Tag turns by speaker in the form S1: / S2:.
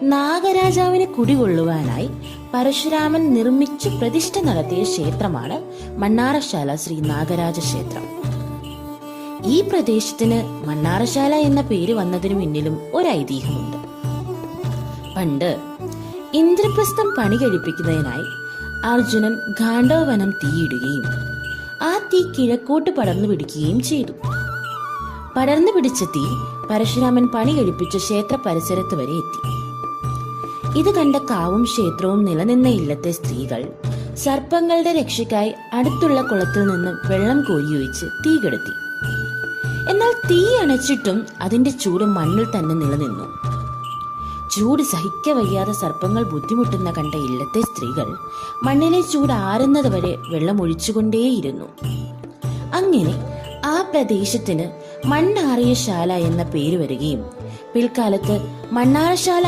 S1: നാഗരാജാവിന് കുടികൊള്ളുവാനായി പരശുരാമൻ നിർമ്മിച്ചു പ്രതിഷ്ഠ നടത്തിയ ക്ഷേത്രമാണ് മണ്ണാറശാല ശ്രീ നാഗരാജ ക്ഷേത്രം. ഈ പ്രദേശത്തിന് മണ്ണാറശാല എന്ന പേര് വന്നതിനു പിന്നിലും ഒരു ഐതിഹ്യമുണ്ട്. പണ്ട് ഇന്ദ്രപ്രസ്ഥം പണി കഴിപ്പിക്കുന്നതിനായി അർജുനൻ ഗാണ്ഡവവനം തീയിടുകയും ആ തീ കിഴക്കോട്ട് പടർന്നു പിടിക്കുകയും ചെയ്തു. പടർന്നു പിടിച്ച തീ പരശുരാമൻ പണി കഴിപ്പിച്ച ക്ഷേത്ര പരിസരത്ത് വരെ എത്തി. ഇത് കണ്ട കാവും ക്ഷേത്രവും നിലനിന്ന ഇല്ലത്തെ സ്ത്രീകൾ സർപ്പങ്ങളുടെ രക്ഷയ്ക്കായി അടുത്തുള്ള കുളത്തിൽ നിന്ന് വെള്ളം കോരിയൊഴിച്ച് തീ കെടുത്തി. എന്നാൽ തീ അണച്ചിട്ടും അതിന്റെ ചൂട് മണ്ണിൽ തന്നെ നിലനിന്നു. ചൂട് സഹിക്കവയ്യാതെ സർപ്പങ്ങൾ ബുദ്ധിമുട്ടുന്ന കണ്ട ഇല്ലത്തെ സ്ത്രീകൾ മണ്ണിലെ ചൂട് ആറുന്നത് വരെ വെള്ളം ഒഴിച്ചുകൊണ്ടേയിരുന്നു. അങ്ങനെ ആ പ്രദേശത്തിന് മണ്ണാറിയ ശാല എന്ന പേര് വരികയും പിൽക്കാലത്ത് മണ്ണാറശാല